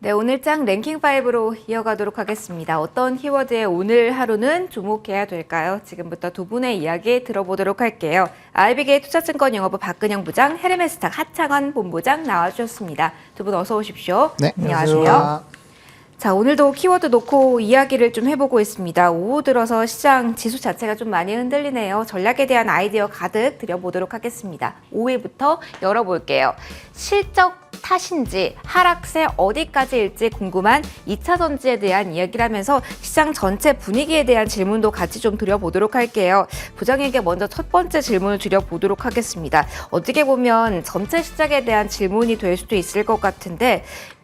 네, 오늘 장 랭킹5로 이어가도록 하겠습니다. 어떤 키워드에 오늘 하루는 주목해야 될까요? 지금부터 두 분의 이야기 들어보도록 할게요. IBK 투자증권영업부 박근영 부장, 헤르메스탁 하창원 본부장 나와주셨습니다. 두 분 어서 오십시오. 네, 안녕하세요. 자, 오늘도 키워드 놓고 이야기를 좀 해보고 있습니다. 오후 들어서 시장 지수 자체가 좀 많이 흔들리네요. 전략에 대한 아이디어 가득 드려보도록 하겠습니다. 5위부터 열어볼게요. 실적 탓인지 하락세 어디까지일지 궁금한 2차 전지에 대한 이야기를 하면서 시장 전체 분위기에 대한 질문도 같이 좀 드려보도록 할게요. 부장에게 먼저 첫 번째 질문을 드려보도록 하겠습니다. 어떻게 보면 전체 시장에 대한 질문이 될 수도 있을 것 같은데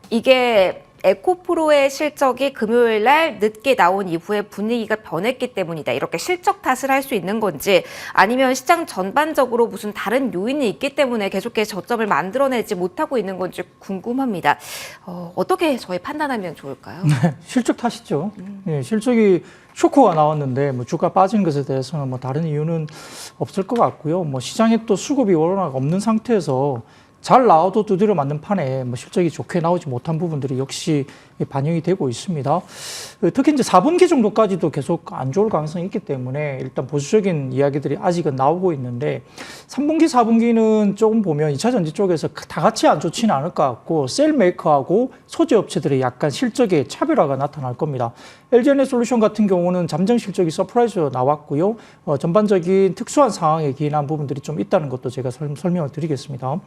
이게 에코프로의 실적이 금요일 날 늦게 나온 이후에 분위기가 변했기 때문이다. 이렇게 실적 탓을 할 수 있는 건지 아니면 시장 전반적으로 무슨 다른 요인이 있기 때문에 계속해서 저점을 만들어내지 못하고 있는 건지 궁금합니다. 어떻게 저희 판단하면 좋을까요? 네, 실적 탓이죠. 네, 실적이 쇼크가 나왔는데 뭐 주가 빠진 것에 대해서는 뭐 다른 이유는 없을 것 같고요. 뭐 시장에 또 수급이 워낙 없는 상태에서 잘 나와도 두드려 맞는 판에 뭐 실적이 좋게 나오지 못한 부분들이 역시 반영이 되고 있습니다. 특히 이제 4분기 정도까지도 계속 안 좋을 가능성이 있기 때문에 일단 보수적인 이야기들이 아직은 나오고 있는데 3분기, 4분기는 조금 보면 2차 전지 쪽에서 다 같이 안 좋지는 않을 것 같고 셀메이커하고 소재 업체들의 약간 실적의 차별화가 나타날 겁니다. LG에너솔루션 같은 경우는 잠정 실적이 서프라이즈로 나왔고요. 전반적인 특수한 상황에 기인한 부분들이 좀 있다는 것도 제가 설명을 드리겠습니다.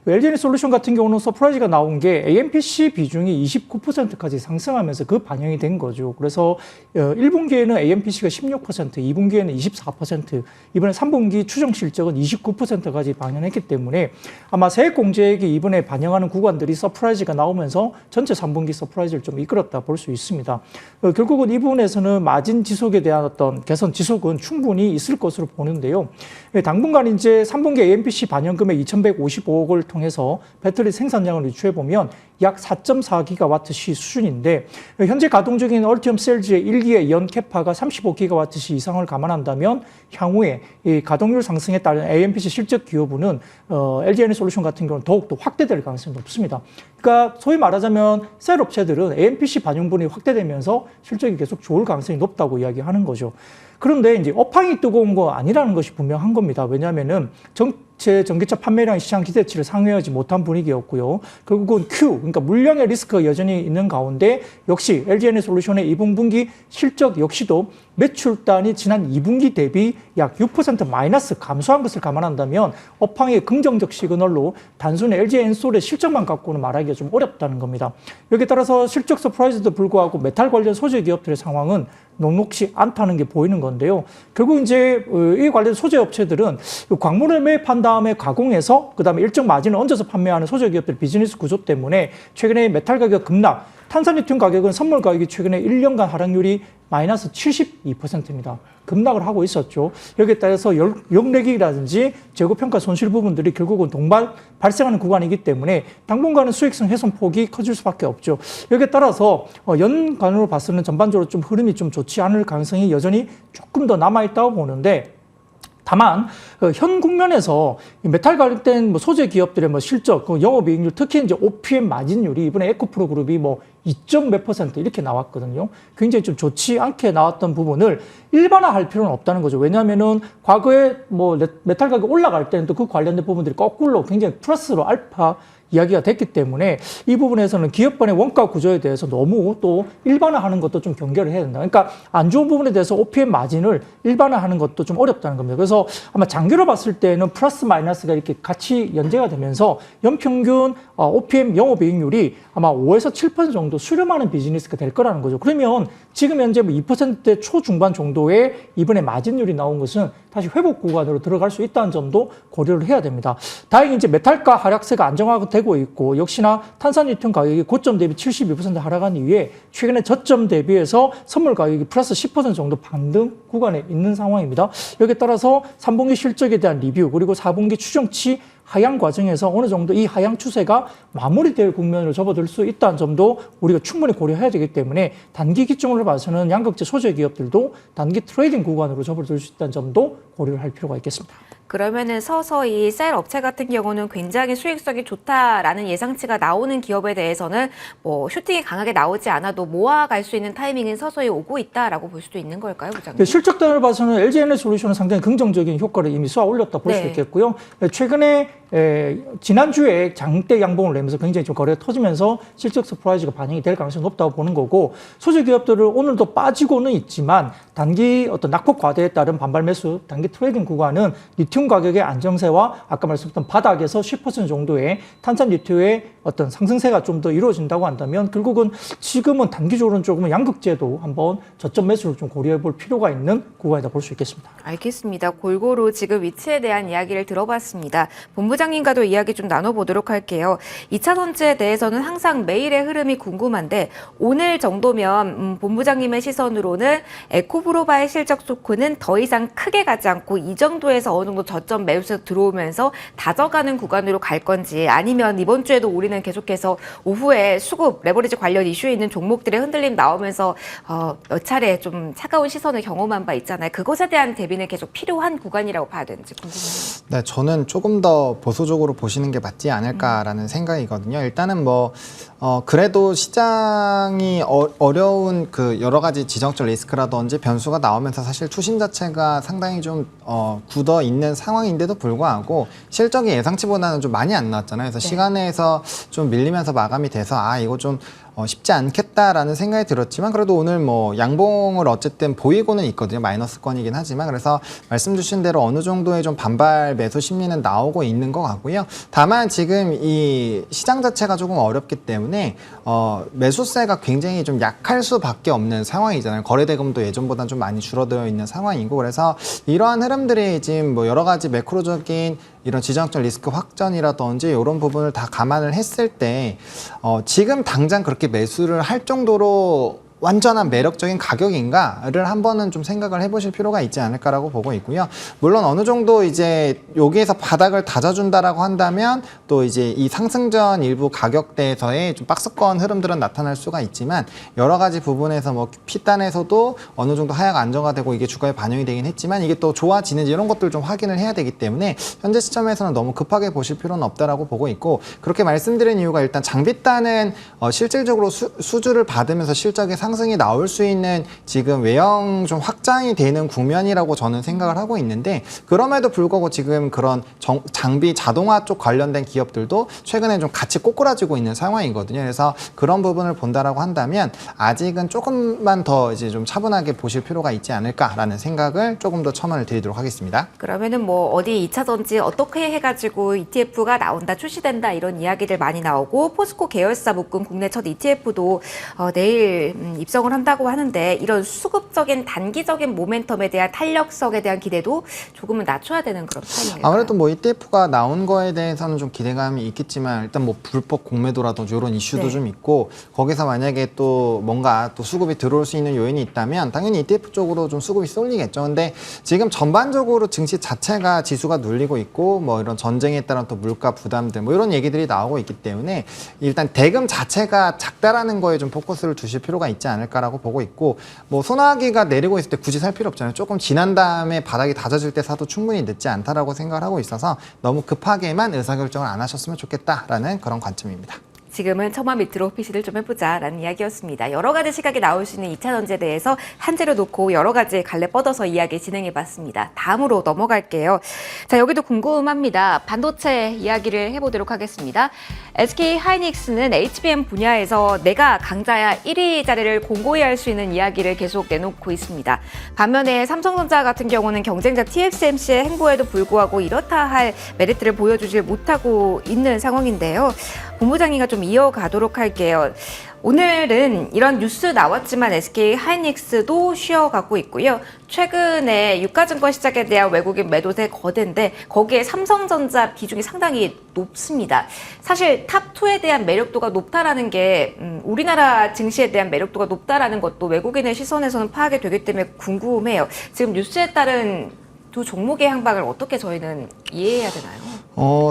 LG에너솔루션 같은 경우는 서프라이즈가 나온 게 AMPC 비중이 29%까지 상승하면서 그 반영이 된 거죠. 그래서 1분기에는 AMPC가 16%, 2분기에는 24%, 이번에 3분기 추정 실적은 29%까지 반영했기 때문에 아마 세액공제액이 이번에 반영하는 구간들이 서프라이즈가 나오면서 전체 3분기 서프라이즈를 좀 이끌었다 볼 수 있습니다. 결국은 이 부분에서는 마진 지속에 대한 어떤 개선 지속은 충분히 있을 것으로 보는데요. 당분간 이제 3분기 AMPC 반영 금액 2,155억을 통해서 배터리 생산량을 유추해 보면 약 4.4기가와트시 수준인데 현재 가동 중인 얼티엄 셀즈의 1기의 연 캐파가 35기가와트시 이상을 감안한다면 향후에 이 가동률 상승에 따른 AMPC 실적 기여분은 LG에너솔루션 같은 경우는 더욱더 확대될 가능성이 높습니다. 그러니까 소위 말하자면 셀 업체들은 AMPC 반영분이 확대되면서 실적이 계속 좋을 가능성이 높다고 이야기하는 거죠. 그런데 이제 업황이 뜨거운 거 아니라는 것이 분명한 겁니다. 왜냐하면은 전체 전기차 판매량 시장 기대치를 상회하지 못한 분위기였고요. 결국은 그러니까 물량의 리스크가 여전히 있는 가운데 역시 LG에너솔루션의 2분기 실적 역시도 매출단이 지난 2분기 대비 약 6% 마이너스 감소한 것을 감안한다면 업황의 긍정적 시그널로 단순히 LG엔솔의 실적만 갖고는 말하기가 좀 어렵다는 겁니다. 여기에 따라서 실적 서프라이즈도 불구하고 메탈 관련 소재 기업들의 상황은 녹록지 않다는 게 보이는 건데요. 결국 이제 이 관련 소재 업체들은 광물을 매입한 다음에 가공해서 그다음에 일정 마진을 얹어서 판매하는 소재 기업들 비즈니스 구조 때문에 최근에 메탈 가격 급락, 탄산리튬 가격은 선물 가격이 최근에 1년간 하락률이 마이너스 72%입니다. 급락을 하고 있었죠. 여기에 따라서 역내기라든지 재고평가 손실 부분들이 결국은 발생하는 구간이기 때문에 당분간은 수익성 훼손 폭이 커질 수밖에 없죠. 여기에 따라서 연간으로 봤을 때는 전반적으로 좀 흐름이 좀 좋지 않을 가능성이 여전히 조금 더 남아있다고 보는데 다만 현 국면에서 메탈 관련된 뭐 소재 기업들의 뭐 실적, 영업이익률, 특히 이제 OPM 마진율이 이번에 에코프로 그룹이 뭐 2.몇% 이렇게 나왔거든요. 굉장히 좀 좋지 않게 나왔던 부분을 일반화할 필요는 없다는 거죠. 왜냐하면은 과거에 뭐 메탈 가격 올라갈 때는 또 그 관련된 부분들이 거꾸로 굉장히 플러스로 알파 이야기가 됐기 때문에 이 부분에서는 기업 간의 원가 구조에 대해서 너무 또 일반화하는 것도 좀 경계를 해야 된다. 그러니까 안 좋은 부분에 대해서 OPM 마진을 일반화하는 것도 좀 어렵다는 겁니다. 그래서 아마 장기로 봤을 때는 플러스 마이너스가 이렇게 같이 연재가 되면서 연평균 OPM 영업이익률이 아마 5에서 7% 정도 수렴하는 비즈니스가 될 거라는 거죠. 그러면 지금 현재 뭐 2%대 초중반 정도의 이번에 마진율이 나온 것은 다시 회복 구간으로 들어갈 수 있다는 점도 고려를 해야 됩니다. 다행히 이제 메탈가 하락세가 안정화되고 있고 역시나 탄산리튬 가격이 고점 대비 72% 하락한 이후에 최근에 저점 대비해서 선물 가격이 플러스 10% 정도 반등 구간에 있는 상황입니다. 여기에 따라서 3분기 실적에 대한 리뷰 그리고 4분기 추정치 하향 과정에서 어느 정도 이 하향 추세가 마무리될 국면으로 접어들 수 있다는 점도 우리가 충분히 고려해야 되기 때문에 단기 기점으로 봐서는 양극재 소재 기업들도 단기 트레이딩 구간으로 접어들 수 있다는 점도 고려를 할 필요가 있겠습니다. 그러면은 서서히 셀 업체 같은 경우는 굉장히 수익성이 좋다라는 예상치가 나오는 기업에 대해서는 뭐 슈팅이 강하게 나오지 않아도 모아갈 수 있는 타이밍은 서서히 오고 있다라고 볼 수도 있는 걸까요, 부장님? 네, 실적 단을 봐서는 LG에너지솔루션은 상당히 긍정적인 효과를 이미 쏘아 올렸다 볼 수 네. 있겠고요. 최근에 지난주에 장대 양봉을 내면서 굉장히 좀 거래가 터지면서 실적 서프라이즈가 반영이 될 가능성이 높다고 보는 거고, 소재 기업들은 오늘도 빠지고는 있지만 단기 어떤 낙폭 과대에 따른 반발 매수, 단기 트레이딩 구간은 리튬 가격의 안정세와 아까 말씀드렸던 바닥에서 10% 정도의 탄산 리튬의 어떤 상승세가 좀 더 이루어진다고 한다면 결국은 지금은 단기적으로는 조금은 양극재도 한번 저점 매수를 좀 고려해 볼 필요가 있는 구간이다 볼 수 있겠습니다. 알겠습니다. 골고루 지금 위치에 대한 이야기를 들어봤습니다. 본부장님과도 이야기 좀 나눠보도록 할게요. 2차 전지에 대해서는 항상 매일의 흐름이 궁금한데 오늘 정도면 본부장님의 시선으로는 에코브로바의 실적 쇼크는 더 이상 크게 가지 않고 이 정도에서 어느 정도 저점 매수에서 들어오면서 다져가는 구간으로 갈 건지, 아니면 이번 주에도 우리는 계속해서 오후에 수급 레버리지 관련 이슈에 있는 종목들의 흔들림 나오면서 몇 차례 좀 차가운 시선을 경험한 바 있잖아요. 그것에 대한 대비는 계속 필요한 구간이라고 봐야 되는지 궁금해요. 네, 저는 조금 더 보수적으로 보시는 게 맞지 않을까라는 생각이거든요. 일단은 그래도 시장이 어려운 그 여러 가지 지정적 리스크라든지 변수가 나오면서 사실 투심 자체가 상당히 좀 굳어 있는 상황인데도 불구하고 실적이 예상치보다는 좀 많이 안 나왔잖아요. 그래서 네. 시간에서 좀 밀리면서 마감이 돼서 이거 좀 쉽지 않겠다라는 생각이 들었지만 그래도 오늘 양봉을 어쨌든 보이고는 있거든요. 마이너스권이긴 하지만 그래서 말씀 주신 대로 어느 정도의 좀 반발 매수 심리는 나오고 있는 것 같고요. 다만 지금 이 시장 자체가 조금 어렵기 때문에 매수세가 굉장히 좀 약할 수밖에 없는 상황이잖아요. 거래대금도 예전보다는 좀 많이 줄어들어 있는 상황이고 그래서 이러한 흐름들이 지금 여러 가지 매크로적인 이런 지정학적 리스크 확전이라든지 이런 부분을 다 감안을 했을 때 지금 당장 그렇게 매수를 할 정도로 완전한 매력적인 가격인가를 한번은 좀 생각을 해보실 필요가 있지 않을까라고 보고 있고요. 물론 어느 정도 이제 여기에서 바닥을 다져준다라고 한다면 또 이제 이 상승전 일부 가격대에서의 좀 박스권 흐름들은 나타날 수가 있지만 여러 가지 부분에서 P단에서도 어느 정도 하락 안정화되고 이게 주가에 반영이 되긴 했지만 이게 또 좋아지는지 이런 것들 좀 확인을 해야 되기 때문에 현재 시점에서는 너무 급하게 보실 필요는 없다라고 보고 있고 그렇게 말씀드린 이유가 일단 장비단은 실질적으로 수주를 받으면서 실적이 상승이 나올 수 있는 지금 외형 좀 확장이 되는 국면이라고 저는 생각을 하고 있는데 그럼에도 불구하고 지금 그런 장비 자동화 쪽 관련된 기업들도 최근에 좀 같이 꼬꾸라지고 있는 상황이거든요. 그래서 그런 부분을 본다라고 한다면 아직은 조금만 더 이제 좀 차분하게 보실 필요가 있지 않을까라는 생각을 조금 더 첨언을 드리도록 하겠습니다. 그러면은 어디 2차 전지 어떻게 해가지고 ETF가 나온다, 출시된다 이런 이야기들 많이 나오고 포스코 계열사 묶은 국내 첫 ETF도 내일 입성을 한다고 하는데 이런 수급적인 단기적인 모멘텀에 대한 탄력성에 대한 기대도 조금은 낮춰야 되는 그런 타이밍일까요? 아무래도 ETF가 나온 거에 대해서는 좀 기대감이 있겠지만 일단 불법 공매도라든지 이런 이슈도 네. 좀 있고 거기서 만약에 또 뭔가 또 수급이 들어올 수 있는 요인이 있다면 당연히 ETF 쪽으로 좀 수급이 쏠리겠죠. 근데 지금 전반적으로 증시 자체가 지수가 눌리고 있고 이런 전쟁에 따른 또 물가 부담들 이런 얘기들이 나오고 있기 때문에 일단 대금 자체가 작다라는 거에 좀 포커스를 두실 필요가 있지 않을까라고 보고 있고 소나기가 내리고 있을 때 굳이 살 필요 없잖아요. 조금 지난 다음에 바닥이 다져질 때 사도 충분히 늦지 않다라고 생각을 하고 있어서 너무 급하게만 의사결정을 안 하셨으면 좋겠다라는 그런 관점입니다. 지금은 처마 밑으로 피시를 좀 해보자라는 이야기였습니다. 여러 가지 시각이 나올 수 있는 2차 전지에 대해서 한 재료 놓고 여러 가지 갈래 뻗어서 이야기 진행해봤습니다. 다음으로 넘어갈게요. 자, 여기도 궁금합니다. 반도체 이야기를 해보도록 하겠습니다. SK 하이닉스는 HBM 분야에서 내가 강자야 1위 자리를 공고히 할 수 있는 이야기를 계속 내놓고 있습니다. 반면에 삼성전자 같은 경우는 경쟁자 TSMC의 행보에도 불구하고 이렇다 할 메리트를 보여주질 못하고 있는 상황인데요. 본부장님과 좀 이어가도록 할게요. 오늘은 이런 뉴스 나왔지만 SK 하이닉스도 쉬어가고 있고요. 최근에 유가증권 시장에 대한 외국인 매도세 거대인데 거기에 삼성전자 비중이 상당히 높습니다. 사실 탑2에 대한 매력도가 높다라는 게 우리나라 증시에 대한 매력도가 높다라는 것도 외국인의 시선에서는 파악이 되기 때문에 궁금해요. 지금 뉴스에 따른 두 종목의 향방을 어떻게 저희는 이해해야 되나요?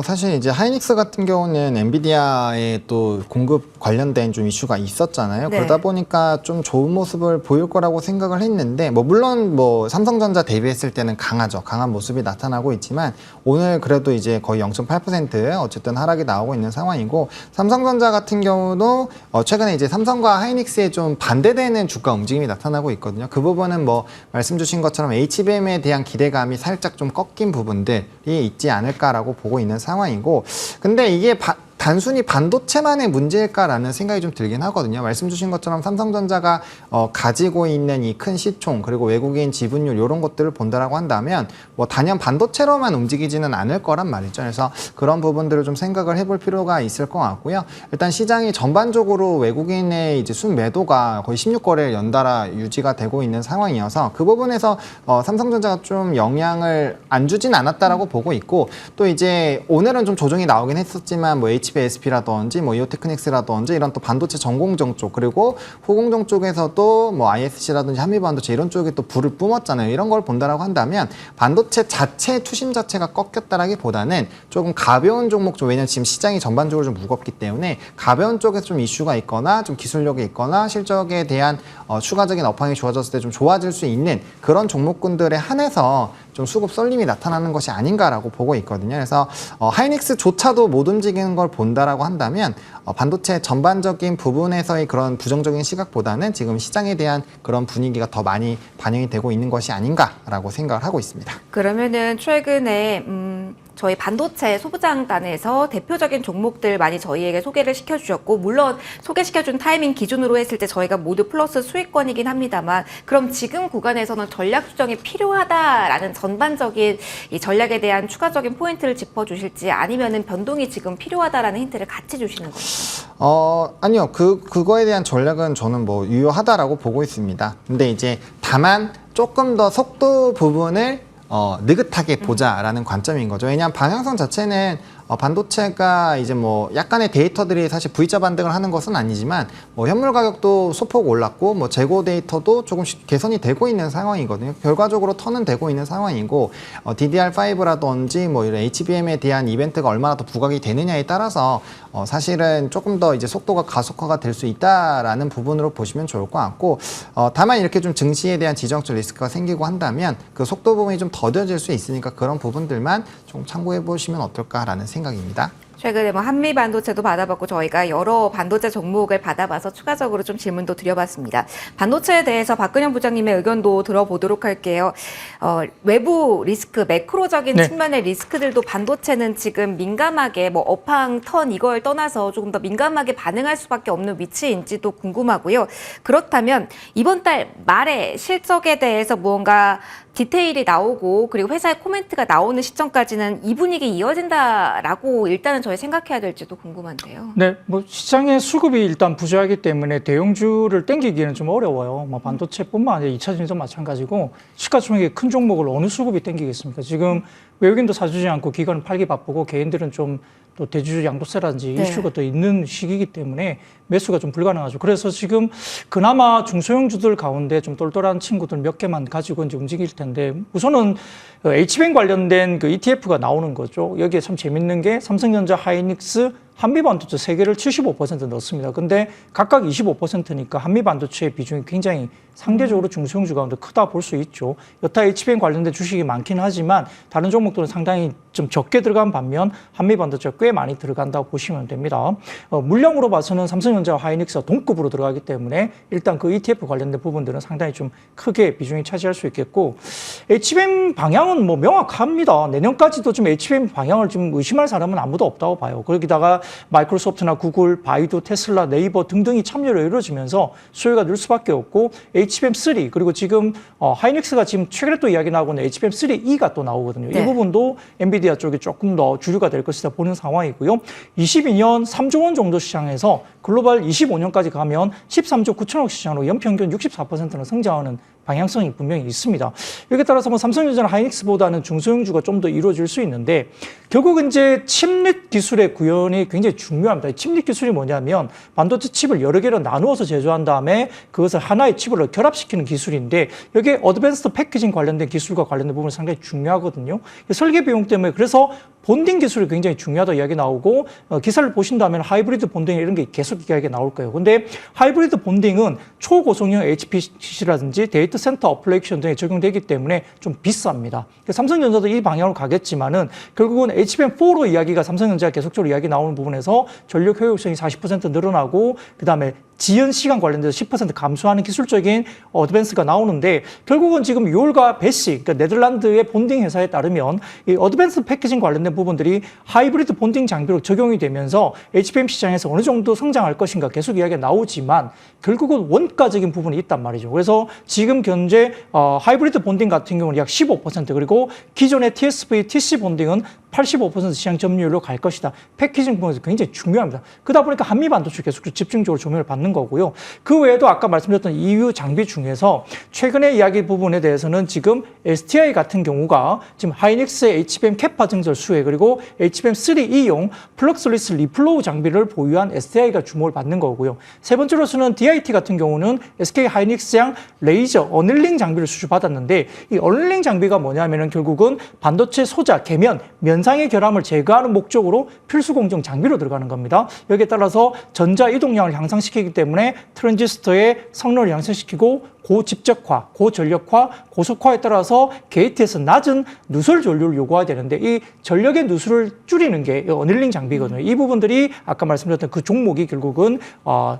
사실 이제 하이닉스 같은 경우는 엔비디아의 또 공급 관련된 좀 이슈가 있었잖아요. 네. 그러다 보니까 좀 좋은 모습을 보일 거라고 생각을 했는데, 물론 삼성전자 대비했을 때는 강한 모습이 나타나고 있지만, 오늘 그래도 이제 거의 0.8% 어쨌든 하락이 나오고 있는 상황이고, 삼성전자 같은 경우도 최근에 이제 삼성과 하이닉스에 좀 반대되는 주가 움직임이 나타나고 있거든요. 그 부분은 말씀 주신 것처럼 HBM에 대한 기대감이 살짝 좀 꺾인 부분들이 있지 않을까라고 보고 있는 상황이고, 근데 이게 단순히 반도체만의 문제일까라는 생각이 좀 들긴 하거든요. 말씀 주신 것처럼 삼성전자가 가지고 있는 이 큰 시총, 그리고 외국인 지분율 이런 것들을 본다라고 한다면 단연 반도체로만 움직이지는 않을 거란 말이죠. 그래서 그런 부분들을 좀 생각을 해볼 필요가 있을 것 같고요. 일단 시장이 전반적으로 외국인의 이제 순매도가 거의 16거래일 연달아 유지가 되고 있는 상황이어서 그 부분에서 삼성전자가 좀 영향을 안 주진 않았다라고 보고 있고, 또 이제 오늘은 좀 조정이 나오긴 했었지만 HBSP라든지 이오테크닉스라든지 이런 또 반도체 전공정 쪽, 그리고 후공정 쪽에서도 ISC라든지 한미반도체 이런 쪽에 또 불을 뿜었잖아요. 이런 걸 본다라고 한다면 반도체 자체 투심 자체가 꺾였다라기보다는 조금 가벼운 종목 쪽, 왜냐면 지금 시장이 전반적으로 좀 무겁기 때문에 가벼운 쪽에서 좀 이슈가 있거나 좀 기술력이 있거나 실적에 대한 추가적인 업황이 좋아졌을 때 좀 좋아질 수 있는 그런 종목군들에 한해서 좀 수급 썰림이 나타나는 것이 아닌가라고 보고 있거든요. 그래서 하이닉스조차도 못 움직이는 걸 본다라고 한다면 반도체 전반적인 부분에서의 그런 부정적인 시각보다는 지금 시장에 대한 그런 분위기가 더 많이 반영이 되고 있는 것이 아닌가라고 생각을 하고 있습니다. 그러면은 최근에 저희 반도체 소부장단에서 대표적인 종목들 많이 저희에게 소개를 시켜주셨고, 물론 소개시켜준 타이밍 기준으로 했을 때 저희가 모두 플러스 수익권이긴 합니다만, 그럼 지금 구간에서는 전략 수정이 필요하다라는 전반적인 이 전략에 대한 추가적인 포인트를 짚어주실지, 아니면은 변동이 지금 필요하다라는 힌트를 같이 주시는 건가요? 아니요. 그거에 대한 전략은 저는 유효하다라고 보고 있습니다. 근데 이제 다만 조금 더 속도 부분을 느긋하게 보자라는 관점인 거죠. 왜냐하면 방향성 자체는 반도체가 이제 약간의 데이터들이 사실 V자 반등을 하는 것은 아니지만 현물 가격도 소폭 올랐고 재고 데이터도 조금씩 개선이 되고 있는 상황이거든요. 결과적으로 턴은 되고 있는 상황이고, DDR5라든지 이런 HBM에 대한 이벤트가 얼마나 더 부각이 되느냐에 따라서 사실은 조금 더 이제 속도가 가속화가 될 수 있다라는 부분으로 보시면 좋을 것 같고, 다만 이렇게 좀 증시에 대한 지정학적 리스크가 생기고 한다면 그 속도 부분이 좀 더뎌질 수 있으니까 그런 부분들만 좀 참고해 보시면 어떨까라는 생각입니다. 최근에 한미 반도체도 받아봤고, 저희가 여러 반도체 종목을 받아봐서 추가적으로 좀 질문도 드려봤습니다. 반도체에 대해서 박근영 부장님의 의견도 들어보도록 할게요. 외부 리스크, 매크로적인 측면의 리스크들도 반도체는 지금 민감하게 업황, 턴 이걸 떠나서 조금 더 민감하게 반응할 수밖에 없는 위치인지도 궁금하고요. 그렇다면 이번 달 말에 실적에 대해서 무언가 디테일이 나오고, 그리고 회사의 코멘트가 나오는 시점까지는 이 분위기 이어진다라고 일단은 저희 생각해야 될지도 궁금한데요. 네, 시장의 수급이 일단 부재하기 때문에 대형주를 땡기기는 좀 어려워요. 반도체뿐만 아니라 2차 전지도 마찬가지고, 시가총액의 큰 종목을 어느 수급이 땡기겠습니까? 지금 외국인도 사주지 않고 기관은 팔기 바쁘고, 개인들은 좀 또 대주주 양도세라든지 이슈가 더 있는 시기이기 때문에 매수가 좀 불가능하죠. 그래서 지금 그나마 중소형주들 가운데 좀 똘똘한 친구들 몇 개만 가지고 이제 움직일 텐데, 우선은 HBM 관련된 그 ETF가 나오는 거죠. 여기에 참 재밌는 게 삼성전자, 하이닉스, 한미반도체 세 개를 75% 넣습니다. 근데 각각 25%니까 한미반도체의 비중이 굉장히 상대적으로 중소형주 가운데 크다 볼 수 있죠. 여타 HBM 관련된 주식이 많긴 하지만 다른 종목들은 상당히 좀 적게 들어간 반면 한미반도체가 꽤 많이 들어간다고 보시면 됩니다. 물량으로 봐서는 삼성전자와 하이닉스가 동급으로 들어가기 때문에 일단 그 ETF 관련된 부분들은 상당히 좀 크게 비중이 차지할 수 있겠고, HBM 방향은 명확합니다. 내년까지도 좀 HBM 방향을 좀 의심할 사람은 아무도 없다고 봐요. 거기다가 마이크로소프트나 구글, 바이두, 테슬라, 네이버 등등이 참여로 이루어지면서 수요가 늘 수밖에 없고, HBM3 그리고 지금 하이닉스가 지금 최근에 또 이야기 나오고 있는 HBM3E가 또 나오거든요. 이 부분도 엔비디아 쪽이 조금 더 주류가 될 것이다 보는 상황이고요. 22년 3조 원 정도 시장에서 글로벌 25년까지 가면 13조 9천억 시장으로 연평균 64%는 성장하는 방향성이 분명히 있습니다. 여기에 따라서 삼성전자나 하이닉스보다는 중소형주가 좀 더 이루어질 수 있는데, 결국은 이제 칩릿 기술의 구현이 굉장히 중요합니다. 칩릿 기술이 뭐냐면 반도체 칩을 여러 개로 나누어서 제조한 다음에 그것을 하나의 칩으로 결합시키는 기술인데, 여기에 어드밴스드 패키징 관련된 기술과 관련된 부분이 상당히 중요하거든요. 설계 비용 때문에 그래서 본딩 기술이 굉장히 중요하다 이야기 나오고 기사를 보신다면 하이브리드 본딩 이런 게 계속 이야기 나올 거예요. 근데 하이브리드 본딩은 초고성능 HPC라든지 데이터 센터 어플리케이션 등에 적용되기 때문에 좀 비쌉니다. 삼성전자도 이 방향으로 가겠지만은 결국은 HBM4로 이야기가 삼성전자가 계속적으로 이야기 나오는 부분에서 전력 효율성이 40% 늘어나고 그다음에 지연 시간 관련돼서 10% 감소하는 기술적인 어드밴스가 나오는데 결국은 지금 요울과 배시, 그러니까 네덜란드의 본딩 회사에 따르면 이 어드밴스 패키징 관련된 부분들이 하이브리드 본딩 장비로 적용이 되면서 HBM 시장에서 어느 정도 성장할 것인가 계속 이야기가 나오지만 결국은 원가적인 부분이 있단 말이죠. 그래서 지금 현재 하이브리드 본딩 같은 경우는 약 15% 그리고 기존의 TSV, TC 본딩은 85% 시장 점유율로 갈 것이다. 패키징 부분에서 굉장히 중요합니다. 그러다 보니까 한미 반도체 계속 집중적으로 조명을 받는 거고요. 그 외에도 아까 말씀드렸던 EU 장비 중에서 최근에 이야기 부분에 대해서는 지금 STI 같은 경우가 지금 하이닉스의 HBM 캐파 증설 수혜 그리고 HBM3E용 플럭스리스 리플로우 장비를 보유한 STI가 주목을 받는 거고요. 세 번째로서는 DIT 같은 경우는 SK 하이닉스양 레이저 어닐링 장비를 수주받았는데 이 어닐링 장비가 뭐냐면은 결국은 반도체 소자, 계면, 면상의 결함을 제거하는 목적으로 필수 공정 장비로 들어가는 겁니다. 여기에 따라서 전자 이동량을 향상시키기 때문에 트랜지스터의 성능을 향상시키고 고집적화, 고전력화, 고속화에 따라서 게이트에서 낮은 누설 전류를 요구해야 되는데 이 전력의 누설을 줄이는 게 어닐링 장비거든요. 이 부분들이 아까 말씀드렸던 그 종목이 결국은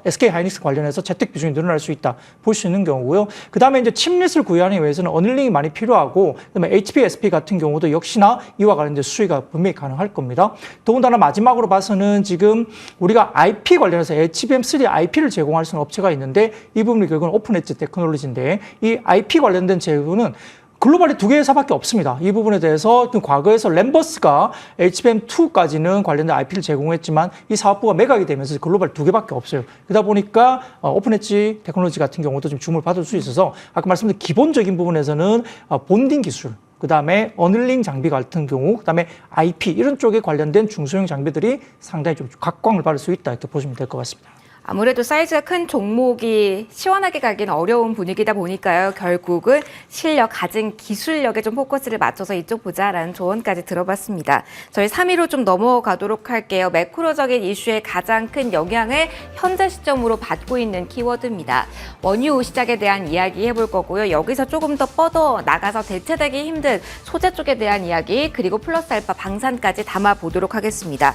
SK 하이닉스 관련해서 재택 비중이 늘어날 수 있다 볼 수 있는 경우고요. 그 다음에 이제 칩릿을 구현하기 위해서는 어닐링이 많이 필요하고 그다음에 HPSP 같은 경우도 역시나 이와 관련된 수위가 분명히 가능할 겁니다. 더군다나 마지막으로 봐서는 지금 우리가 IP 관련해서 HBM3 IP를 제공할 수 있는 업체가 있는데 이 부분이 결국은 오픈 엣지 테크놀로지인데 이 IP 관련된 제휴는 글로벌이 2개 회사밖에 없습니다. 이 부분에 대해서 과거에서 램버스가 HBM2까지는 관련된 IP를 제공했지만 이 사업부가 매각이 되면서 글로벌 2개밖에 없어요. 그러다 보니까 오픈 엣지 테크놀로지 같은 경우도 좀 주목을 받을 수 있어서 아까 말씀드린 기본적인 부분에서는 본딩 기술 그 다음에 어닐링 장비 같은 경우, 그 다음에 IP 이런 쪽에 관련된 중소형 장비들이 상당히 좀 각광을 받을 수 있다 이렇게 보시면 될 것 같습니다. 아무래도 사이즈가 큰 종목이 시원하게 가기는 어려운 분위기다 보니까요. 결국은 실력, 가진 기술력에 좀 포커스를 맞춰서 이쪽 보자라는 조언까지 들어봤습니다. 저희 3위로 좀 넘어가도록 할게요. 매크로적인 이슈에 가장 큰 영향을 현재 시점으로 받고 있는 키워드입니다. 원유 시장에 대한 이야기 해볼 거고요. 여기서 조금 더 뻗어 나가서 대체되기 힘든 소재 쪽에 대한 이야기 그리고 플러스 알파 방산까지 담아보도록 하겠습니다.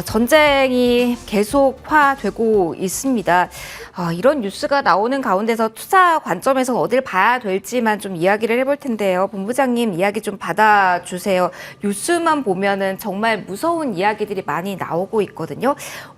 전쟁이 계속화되고 있습니다. 이런 뉴스가 나오는 가운데서 투자 관점에서 어딜 봐야 될지만 좀 이야기를 해볼 텐데요. 본부장님 이야기 좀 받아주세요. 뉴스만 보면은 정말 무서운 이야기들이 많이 나오고 있거든요.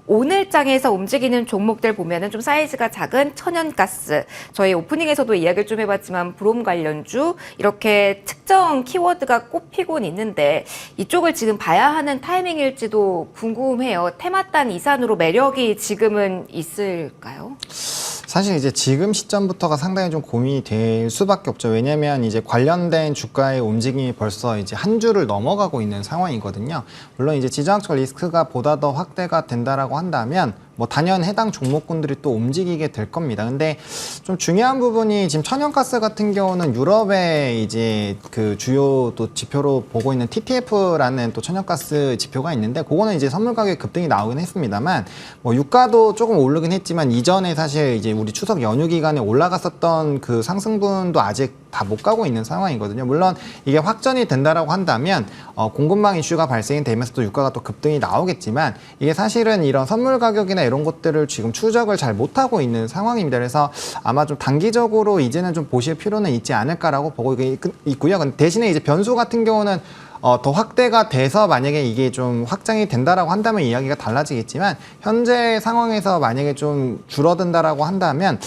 오늘 장에서 움직이는 종목들 보면은 좀 사이즈가 작은 천연가스, 저희 오프닝에서도 이야기를 좀 해봤지만 브롬 관련주 이렇게 특정 키워드가 꼽히곤 있는데 이쪽을 지금 봐야 하는 타이밍일지도 궁금해요. 테마단 이산으로 매력이 지금은 있을까요? 사실 이제 지금 시점부터가 상당히 좀 고민이 될 수밖에 없죠. 왜냐하면 이제 관련된 주가의 움직임이 벌써 이제 한 주를 넘어가고 있는 상황이거든요. 물론 이제 지정학적 리스크가 보다 더 확대가 된다라고 한다면 뭐 단연 해당 종목군들이 또 움직이게 될 겁니다. 근데 좀 중요한 부분이 지금 천연가스 같은 경우는 유럽의 이제 그 주요 또 지표로 보고 있는 TTF라는 또 천연가스 지표가 있는데 그거는 이제 선물 가격 급등이 나오긴 했습니다만 뭐 유가도 조금 오르긴 했지만 이전에 사실 이제 우리 추석 연휴 기간에 올라갔었던 그 상승분도 아직 다 못 가고 있는 상황이거든요. 물론 이게 확전이 된다라고 한다면 공급망 이슈가 발생이 되면서 또 유가가 또 급등이 나오겠지만 이게 사실은 이런 선물 가격이나 이런 것들을 지금 추적을 잘 못하고 있는 상황입니다. 그래서 아마 좀 단기적으로 이제는 좀 보실 필요는 있지 않을까라고 보고 있고요. 대신에 이제 변수 같은 경우는 더 확대가 돼서 만약에 이게 좀 확장이 된다라고 한다면 이야기가 달라지겠지만 현재 상황에서 만약에 좀 줄어든다라고 한다면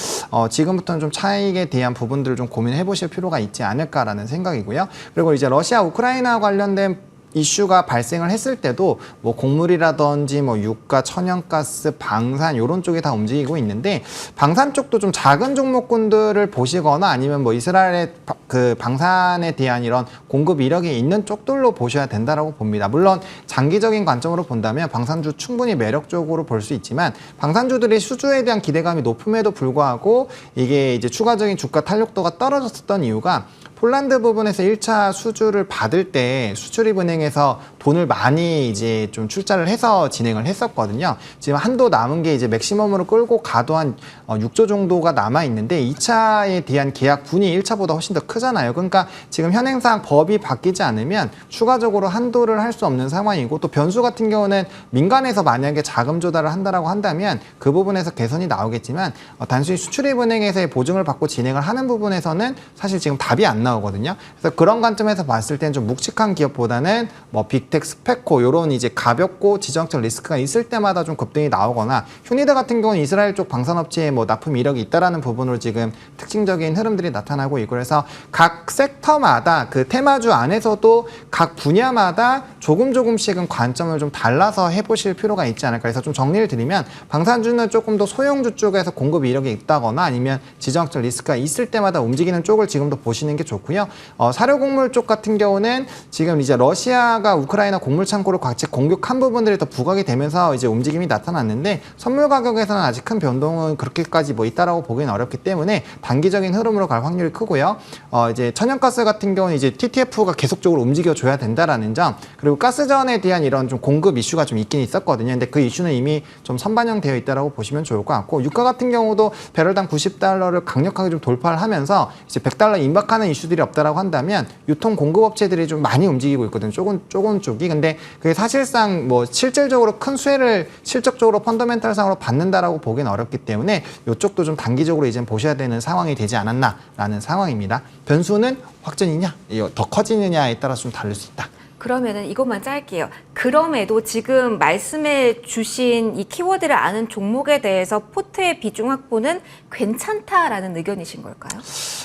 지금부터는 좀 차익에 대한 부분들을 좀 고민해 보실 필요가 있지 않을까라는 생각이고요. 그리고 이제 러시아 우크라이나 관련된 이슈가 발생을 했을 때도 뭐 곡물이라든지 뭐 유가, 천연가스, 방산 이런 쪽이 다 움직이고 있는데 방산 쪽도 좀 작은 종목군들을 보시거나 아니면 뭐 이스라엘의 그 방산에 대한 이런 공급 이력이 있는 쪽들로 보셔야 된다라고 봅니다. 물론 장기적인 관점으로 본다면 방산주 충분히 매력적으로 볼 수 있지만 방산주들이 수주에 대한 기대감이 높음에도 불구하고 이게 이제 추가적인 주가 탄력도가 떨어졌었던 이유가 폴란드 부분에서 1차 수주를 받을 때 수출입은행에서 돈을 많이 이제 좀 출자를 해서 진행을 했었거든요. 지금 한도 남은 게 이제 맥시멈으로 끌고 가도 한 6조 정도가 남아 있는데 2차에 대한 계약분이 1차보다 훨씬 더 크잖아요. 그러니까 지금 현행상 법이 바뀌지 않으면 추가적으로 한도를 할 수 없는 상황이고, 또 변수 같은 경우는 민간에서 만약에 자금 조달을 한다라고 한다면 그 부분에서 개선이 나오겠지만 단순히 수출입은행에서의 보증을 받고 진행을 하는 부분에서는 사실 지금 답이 안 나오거든요. 그래서 그런 관점에서 봤을 때는 좀 묵직한 기업보다는 뭐 빅텍, 스페코 이런 이제 가볍고 지정적 리스크가 있을 때마다 좀 급등이 나오거나, 휴니드 같은 경우는 이스라엘 쪽 방산업체에 뭐 납품 이력이 있다라는 부분으로 지금 특징적인 흐름들이 나타나고 있고, 그래서 각 섹터마다 그 테마주 안에서도 각 분야마다 조금씩은 관점을 좀 달라서 해보실 필요가 있지 않을까 해서 좀 정리를 드리면, 방산주는 조금 더 소형주 쪽에서 공급 이력이 있다거나 아니면 지정적 리스크가 있을 때마다 움직이는 쪽을 지금도 보시는 게 좋고요. 사료곡물 쪽 같은 경우는 지금 이제 러시아가 우크라이나 곡물 창고를 같이 공격한 부분들이 더 부각이 되면서 이제 움직임이 나타났는데, 선물 가격에서는 아직 큰 변동은 그렇게까지 뭐 있다라고 보기는 어렵기 때문에 단기적인 흐름으로 갈 확률이 크고요. 이제 천연가스 같은 경우는 이제 TTF가 계속적으로 움직여줘야 된다라는 점, 그리고 가스전에 대한 이런 좀 공급 이슈가 좀 있긴 있었거든요. 근데 그 이슈는 이미 좀 선반영되어 있다라고 보시면 좋을 것 같고, 유가 같은 경우도 배럴당 90달러를 강력하게 좀 돌파를 하면서 이제 100달러 임박하는 이슈들이 없다라고 한다면 유통 공급업체들이 좀 많이 움직이고 있거든요. 조금 쪽이. 근데 그게 사실상 뭐 실질적으로 큰 수혜를 실적적으로 펀더멘탈상으로 받는다라고 보기는 어렵기 때문에 이쪽도 좀 단기적으로 이제 보셔야 되는 상황이 되지 않았나라는 상황입니다. 변수는 확전이냐, 더 커지느냐에 따라서 좀 다를 수 있다. 그러면은 이것만 짤게요. 그럼에도 지금 말씀해 주신 이 키워드를 아는 종목에 대해서 포트의 비중 확보는 괜찮다라는 의견이신 걸까요?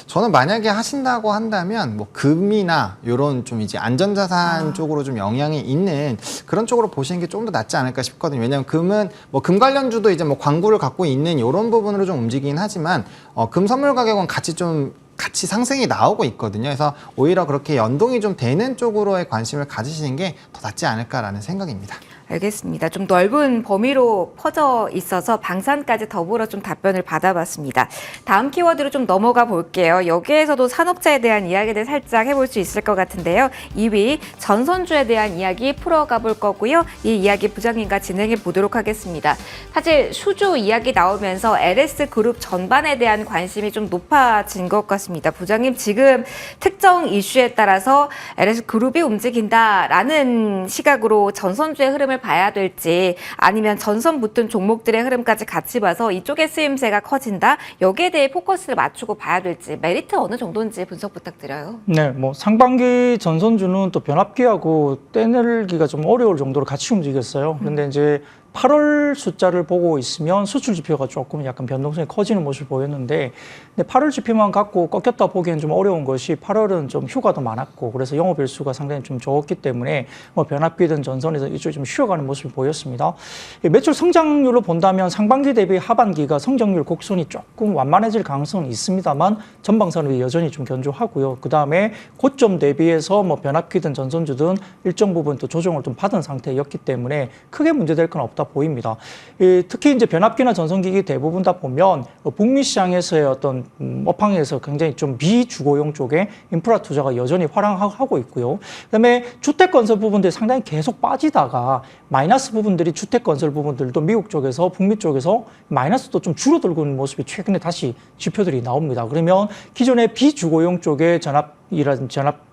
저는 만약에 하신다고 한다면 뭐 금이나 이런 좀 이제 안전자산 쪽으로 좀 영향이 있는 그런 쪽으로 보시는 게 좀 더 낫지 않을까 싶거든요. 왜냐하면 금은 뭐 금 관련주도 이제 뭐 광구를 갖고 있는 이런 부분으로 좀 움직이긴 하지만 금 선물 가격은 같이 상승이 나오고 있거든요. 그래서 오히려 그렇게 연동이 좀 되는 쪽으로의 관심을 가지시는 게 더 낫지 않을까라는 생각입니다. 알겠습니다. 좀 넓은 범위로 퍼져 있어서 방산까지 더불어 좀 답변을 받아봤습니다. 다음 키워드로 좀 넘어가 볼게요. 여기에서도 산업재에 대한 이야기를 살짝 해볼 수 있을 것 같은데요. 2위 전선주에 대한 이야기 풀어가 볼 거고요. 이 이야기 부장님과 진행해 보도록 하겠습니다. 사실 수주 이야기 나오면서 LS그룹 전반에 대한 관심이 좀 높아진 것 같습니다. 부장님, 지금 특정 이슈에 따라서 LS그룹이 움직인다라는 시각으로 전선주의 흐름을 봐야 될지, 아니면 전선 붙은 종목들의 흐름까지 같이 봐서 이쪽의 쓰임새가 커진다, 여기에 대해 포커스를 맞추고 봐야 될지, 메리트 어느 정도인지 분석 부탁드려요. 네, 뭐 상반기 전선주는 또 변압기하고 떼내기가 좀 어려울 정도로 같이 움직였어요. 그런데 이제 8월 숫자를 보고 있으면 수출 지표가 조금 약간 변동성이 커지는 모습을 보였는데, 근데 8월 지표만 갖고 꺾였다 보기엔 좀 어려운 것이 8월은 좀 휴가도 많았고, 그래서 영업일수가 상당히 좀 적었기 때문에 뭐 변압기든 전선에서 이쪽이 좀 쉬어가는 모습을 보였습니다. 매출 성장률로 본다면 상반기 대비 하반기가 성장률 곡선이 조금 완만해질 가능성은 있습니다만 전방산업이 여전히 좀 견조하고요. 그 다음에 고점 대비해서 뭐 변압기든 전선주든 일정 부분 또 조정을 좀 받은 상태였기 때문에 크게 문제될 건 없다 보입니다. 특히 이제 변압기나 전선기기 대부분 다 보면 북미 시장에서의 어떤 업황에서 굉장히 좀 비주거용 쪽에 인프라 투자가 여전히 활황하고 있고요. 그다음에 주택 건설 부분들이 상당히 계속 빠지다가 마이너스 부분들이 주택 건설 부분들도 미국 쪽에서 북미 쪽에서 마이너스도 좀 줄어들고 있는 모습이 최근에 다시 지표들이 나옵니다. 그러면 기존의 비주거용 쪽의 전압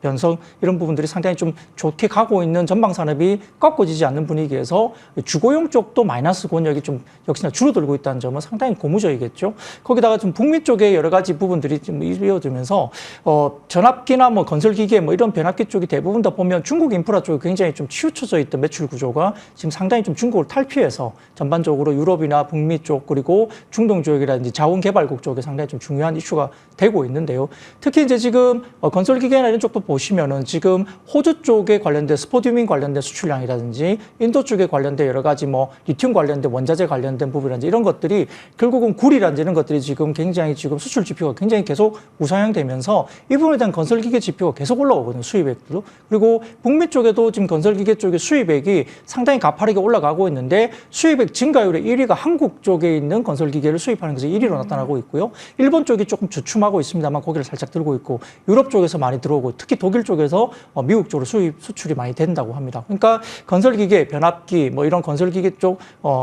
변성 이런 부분들이 상당히 좀 좋게 가고 있는 전방 산업이 꺾어지지 않는 분위기에서 주거용 쪽도 마이너스 권역이 좀 역시나 줄어들고 있다는 점은 상당히 고무적이겠죠. 거기다가 좀 북미 쪽에 여러 가지 부분들이 좀 이어지면서 전압기나 뭐 건설기계 뭐 이런 변압기 쪽이 대부분 다 보면 중국 인프라 쪽이 굉장히 좀 치우쳐져 있던 매출 구조가 지금 상당히 좀 중국을 탈피해서 전반적으로 유럽이나 북미 쪽 그리고 중동 지역이라든지 자원개발국 쪽에 상당히 좀 중요한 이슈가 되고 있는데요. 특히 이제 지금 건설기계나 이런 쪽도 보시면은 지금 호주 쪽에 관련된 스포디움 관련된 수출량이라든지 인도 쪽에 관련된 여러 가지 뭐 리튬 관련된 원자재 관련된 부분이라든지 이런 것들이 결국은 구리라든지 이런 것들이 지금 굉장히 지금 수출 지표가 굉장히 계속 우상향되면서 이 부분에 대한 건설기계 지표가 계속 올라오거든요. 수입액도. 그리고 북미 쪽에도 지금 건설기계 쪽의 수입액이 상당히 가파르게 올라가고 있는데 수입액 증가율의 1위가 한국 쪽에 있는 건설기계를 수입하는 것이 1위로 나타나고 있고요. 일본 쪽이 조금 주춤하고 있습니다만 고개를 살짝 들고 있고 유럽 쪽에서 쪽에서 많이 들어오고 특히 독일 쪽에서 미국 쪽으로 수출이 많이 된다고 합니다. 그러니까 건설기계, 변압기 뭐 이런 건설기계 쪽,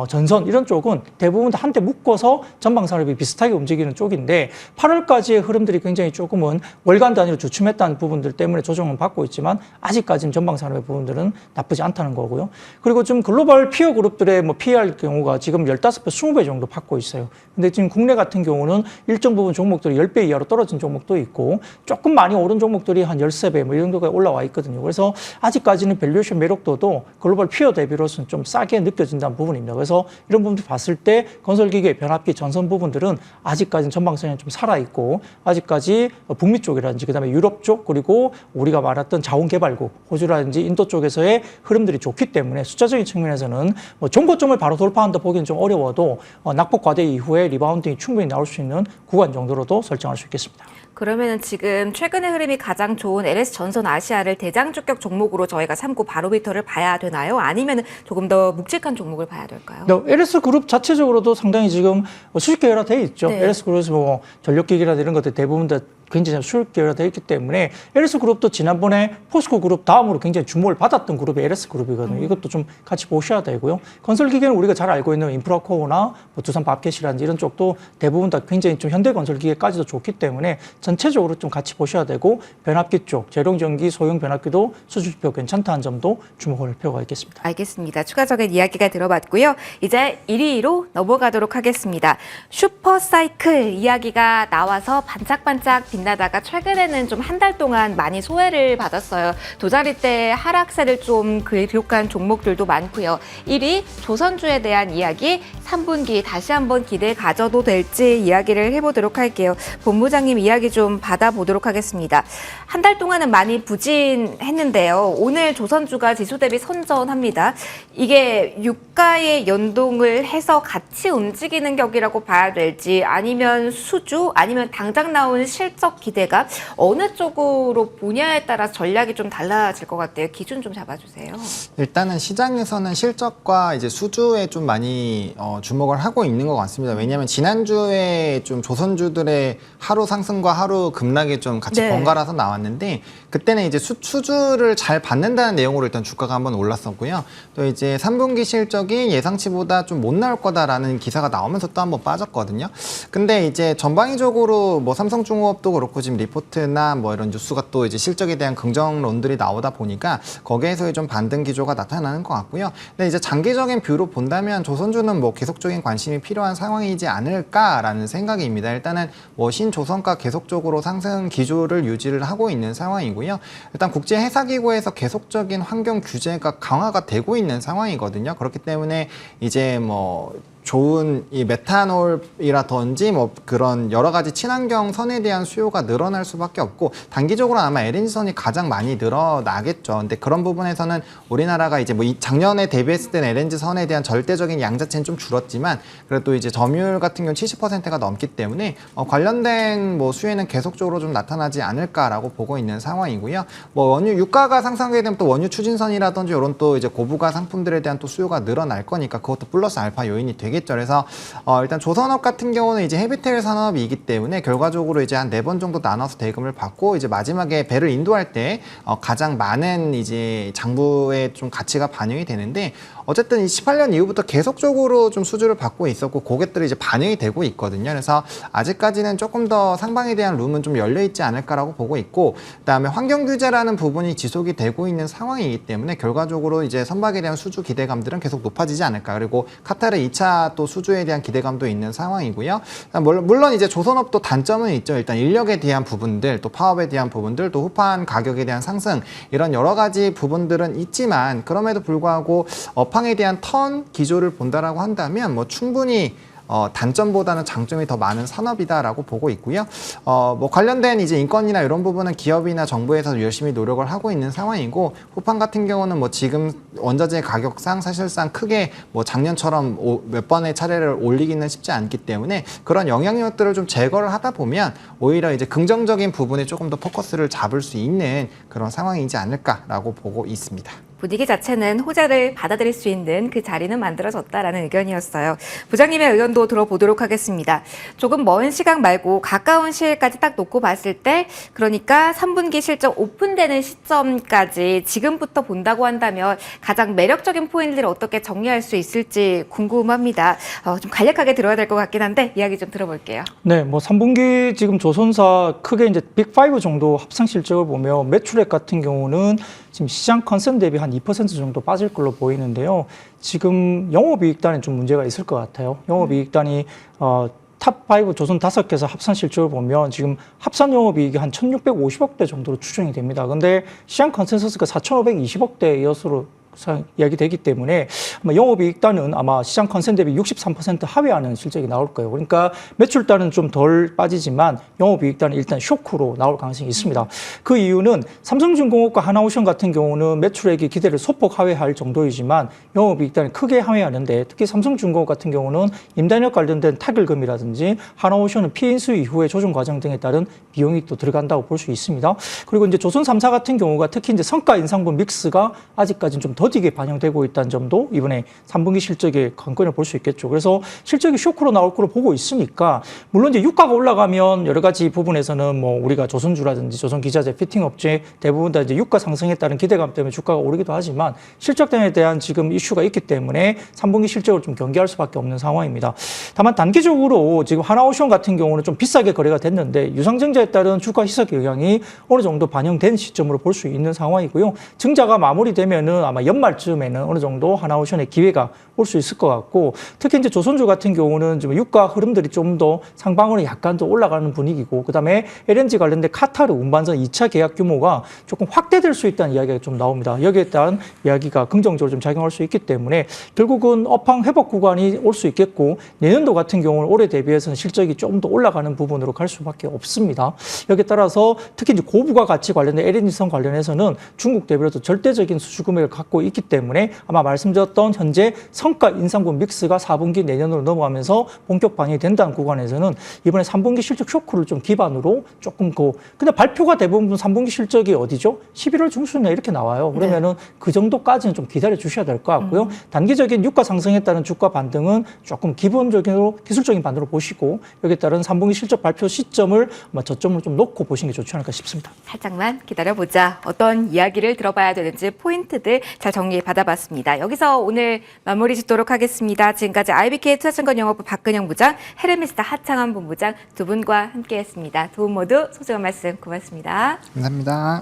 전선 이런 쪽은 대부분 다 한때 묶어서 전방산업이 비슷하게 움직이는 쪽인데 8월까지의 흐름들이 굉장히 조금은 월간 단위로 주춤했다는 부분들 때문에 조정은 받고 있지만 아직까지는 전방산업의 부분들은 나쁘지 않다는 거고요. 그리고 좀 글로벌 피어 그룹들의 뭐 PER 경우가 지금 15배, 20배 정도 받고 있어요. 근데 지금 국내 같은 경우는 일정 부분 종목들이 10배 이하로 떨어진 종목도 있고 조금 많이 오른 종목들이 한 13배 뭐 이 정도가 올라와 있거든요. 그래서 아직까지는 밸류에이션 매력도도 글로벌 피어 대비로서는 좀 싸게 느껴진다는 부분입니다. 그래서 이런 부분들 봤을 때 건설기계, 변압기, 전선 부분들은 아직까지는 전방성이 좀 살아있고 아직까지 북미 쪽이라든지 그다음에 유럽 쪽 그리고 우리가 말했던 자원개발국, 호주라든지 인도 쪽에서의 흐름들이 좋기 때문에 숫자적인 측면에서는 뭐 정고점을 바로 돌파한다 보기는 좀 어려워도 낙폭 과대 이후에 리바운딩이 충분히 나올 수 있는 구간 정도로도 설정할 수 있겠습니다. 그러면은 지금 최근의 흐름이 가장 좋은 LS 전선 아시아를 대장주격 종목으로 저희가 삼고 바로미터를 봐야 되나요? 아니면 조금 더 묵직한 종목을 봐야 될까요? LS 그룹 자체적으로도 상당히 지금 수직 계열화돼 있죠. 네. LS 그룹에서 뭐 전력기기라든지 이런 것들 대부분 다 굉장히 수직 계열화되어 있기 때문에 LS 그룹도 지난번에 포스코 그룹 다음으로 굉장히 주목을 받았던 그룹이 LS 그룹이거든요. 이것도 좀 같이 보셔야 되고요. 건설기계는 우리가 잘 알고 있는 인프라코어나 뭐 두산 밥켓이라든지 이런 쪽도 대부분 다 굉장히 좀 현대 건설기계까지도 좋기 때문에 전체적으로 좀 같이 보셔야 되고 변압기 쪽, 재룡전기, 소형 변압기도 수주지표 괜찮다는 점도 주목할 필요가 있겠습니다. 알겠습니다. 추가적인 이야기가 들어봤고요. 이제 1위로 넘어가도록 하겠습니다. 슈퍼사이클 이야기가 나와서 반짝반짝 빛나다가 최근에는 좀 한 달 동안 많이 소외를 받았어요. 두 자릿대 하락세를 좀 기록한 종목들도 많고요. 1위 조선주에 대한 이야기 3분기 다시 한번 기대 가져도 될지 이야기를 해보도록 할게요. 본부장님 이야기 좀 받아보도록 하겠습니다. 한 달 동안은 많이 부진했는데요. 오늘 조선주가 지수 대비 선전합니다. 이게 유가에 연동을 해서 같이 움직이는 격이라고 봐야 될지 아니면 수주 아니면 당장 나온 실적 기대가 어느 쪽으로 보냐에 따라 전략이 좀 달라질 것 같아요. 기준 좀 잡아주세요. 일단은 시장에서는 실적과 이제 수주에 좀 많이 주목을 하고 있는 것 같습니다. 왜냐하면 지난주에 좀 조선주들의 하루 상승과 하루 급락이 좀 같이 네. 번갈아서 나왔는데 그때는 이제 수주를 잘 받는다는 내용으로 일단 주가가 한번 올랐었고요. 또 이제 3분기 실적이 예상치보다 좀 못 나올 거다라는 기사가 나오면서 또 한번 빠졌거든요. 근데 이제 전방위적으로 뭐 삼성중공업도 그렇고 지금 리포트나 뭐 이런 뉴스가 또 이제 실적에 대한 긍정론들이 나오다 보니까 거기에서의 좀 반등 기조가 나타나는 것 같고요. 근데 이제 장기적인 뷰로 본다면 조선주는 뭐 계속적인 관심이 필요한 상황이지 않을까라는 생각입니다. 일단은 뭐 신조선가 계속적으로 상승 기조를 유지를 하고 있는 상황이고요. 일단 국제 회사기구에서 계속적인 환경 규제가 강화가 되고 있는 상황이거든요. 그렇기 때문에 이제 뭐 좋은 이 메탄올이라든지 뭐 그런 여러 가지 친환경 선에 대한 수요가 늘어날 수밖에 없고 단기적으로 아마 LNG선이 가장 많이 늘어나겠죠. 근데 그런 부분에서는 우리나라가 이제 뭐 작년에 대비했을 때는 LNG선에 대한 절대적인 양 자체는 좀 줄었지만 그래도 이제 점유율 같은 경우는 70%가 넘기 때문에 관련된 뭐 수혜는 계속적으로 좀 나타나지 않을까라고 보고 있는 상황이고요. 뭐 원유 유가가 상승하게 되면 또 원유 추진선이라든지 이런 또 이제 고부가 상품들에 대한 또 수요가 늘어날 거니까 그것도 플러스 알파 요인이 되겠죠. 그래서 일단 조선업 같은 경우는 이제 헤비테일 산업이기 때문에 결과적으로 이제 한 4번 정도 나눠서 대금을 받고 이제 마지막에 배를 인도할 때 가장 많은 이제 장부의 좀 가치가 반영이 되는데 어쨌든 18년 이후부터 계속적으로 좀 수주를 받고 있었고 고객들이 이제 반영이 되고 있거든요. 그래서 아직까지는 조금 더 상방에 대한 룸은 좀 열려 있지 않을까라고 보고 있고 그다음에 환경 규제라는 부분이 지속이 되고 있는 상황이기 때문에 결과적으로 이제 선박에 대한 수주 기대감들은 계속 높아지지 않을까. 그리고 카타르 2차 또 수주에 대한 기대감도 있는 상황이고요. 물론 이제 조선업도 단점은 있죠. 일단 인력에 대한 부분들, 또 파업에 대한 부분들, 또 후판 가격에 대한 상승 이런 여러 가지 부분들은 있지만 그럼에도 불구하고 업황에 대한 턴 기조를 본다라고 한다면 뭐 충분히 단점보다는 장점이 더 많은 산업이다라고 보고 있고요. 뭐 관련된 이제 인건이나 이런 부분은 기업이나 정부에서 열심히 노력을 하고 있는 상황이고 후판 같은 경우는 뭐 지금 원자재 가격상 사실상 크게 뭐 작년처럼 몇 번의 차례를 올리기는 쉽지 않기 때문에 그런 영향력들을 좀 제거를 하다 보면 오히려 이제 긍정적인 부분에 조금 더 포커스를 잡을 수 있는 그런 상황이지 않을까라고 보고 있습니다. 분위기 자체는 호재를 받아들일 수 있는 그 자리는 만들어졌다라는 의견이었어요. 부장님의 의견도 들어보도록 하겠습니다. 조금 먼 시각 말고 가까운 시일까지 딱 놓고 봤을 때, 그러니까 3분기 실적 오픈되는 시점까지 지금부터 본다고 한다면 가장 매력적인 포인트를 어떻게 정리할 수 있을지 궁금합니다. 좀 간략하게 들어야 될 것 같긴 한데 이야기 좀 들어볼게요. 네, 뭐 3분기 지금 조선사 크게 이제 빅5 정도 합상 실적을 보면 매출액 같은 경우는 지금 시장 컨센 대비 한 2% 정도 빠질 걸로 보이는데요. 지금 영업이익단에 좀 문제가 있을 것 같아요. 영업이익단이 탑5 조선 5개에서 합산 실적을 보면 지금 합산 영업이익이 한 1,650억대 정도로 추정이 됩니다. 근데 시장 컨센서스가 4,520억대 이었으로 이야기되기 때문에 아마 영업이익단은 아마 시장 컨센 대비 63% 하회하는 실적이 나올 거예요. 그러니까 매출단은 좀 덜 빠지지만 영업이익단은 일단 쇼크로 나올 가능성이 있습니다. 그 이유는 삼성중공업과 하나오션 같은 경우는 매출액이 기대를 소폭 하회할 정도이지만 영업이익단이 크게 하회하는데, 특히 삼성중공업 같은 경우는 임단력 관련된 타결금이라든지 하나오션은 피인수 이후의 조정 과정 등에 따른 비용이 또 들어간다고 볼 수 있습니다. 그리고 이제 조선 3사 같은 경우가 특히 이제 성과 인상분 믹스가 아직까지는 좀 더디게 반영되고 있다는 점도 이번에 3분기 실적의 관건을 볼 수 있겠죠. 그래서 실적이 쇼크로 나올 거로 보고 있으니까, 물론 이제 유가가 올라가면 여러 가지 부분에서는 뭐 우리가 조선주라든지 조선기자재, 피팅업체 대부분 다 이제 유가 상승에 따른 기대감 때문에 주가가 오르기도 하지만 실적 등에 대한 지금 이슈가 있기 때문에 3분기 실적을 좀 경계할 수밖에 없는 상황입니다. 다만 단기적으로 지금 하나오션 같은 경우는 좀 비싸게 거래가 됐는데 유상증자에 따른 주가 희석 영향이 어느 정도 반영된 시점으로 볼 수 있는 상황이고요. 증자가 마무리되면은 아마 연말쯤에는 어느 정도 하나오션의 기회가 올 수 있을 것 같고, 특히 이제 조선주 같은 경우는 지금 유가 흐름들이 좀 더 상방으로 약간 더 올라가는 분위기고, 그다음에 LNG 관련된 카타르 운반선 2차 계약 규모가 조금 확대될 수 있다는 이야기가 좀 나옵니다. 여기에 따른 이야기가 긍정적으로 좀 작용할 수 있기 때문에 결국은 업황 회복 구간이 올 수 있겠고, 내년도 같은 경우는 올해 대비해서는 실적이 좀 더 올라가는 부분으로 갈 수밖에 없습니다. 여기에 따라서 특히 이제 고부가 가치 관련된 LNG선 관련해서는 중국 대비로도 절대적인 수주 금액을 갖고 있기 때문에 아마 말씀드렸던 현재 성과 인상분 믹스가 4분기 내년으로 넘어가면서 본격 반영이 된다는 구간에서는 이번에 3분기 실적 쇼크를 좀 기반으로 조금 근데 발표가 대부분 3분기 실적이 어디죠? 11월 중순에 이렇게 나와요. 그러면은 그 정도까지는 좀 기다려 주셔야 될 것 같고요. 단기적인 유가 상승에 따른 주가 반등은 조금 기본적으로 기술적인 반등으로 보시고, 여기에 따른 3분기 실적 발표 시점을 아마 저점을 좀 놓고 보시는 게 좋지 않을까 싶습니다. 살짝만 기다려보자. 어떤 이야기를 들어봐야 되는지 포인트들 잘 정리 받아봤습니다. 여기서 오늘 마무리 짓도록 하겠습니다. 지금까지 IBK 투자증권영업부 박근영 부장, 헤르미스타 하창한 본부장 두 분과 함께했습니다. 두 분 모두 소중한 말씀 고맙습니다. 감사합니다.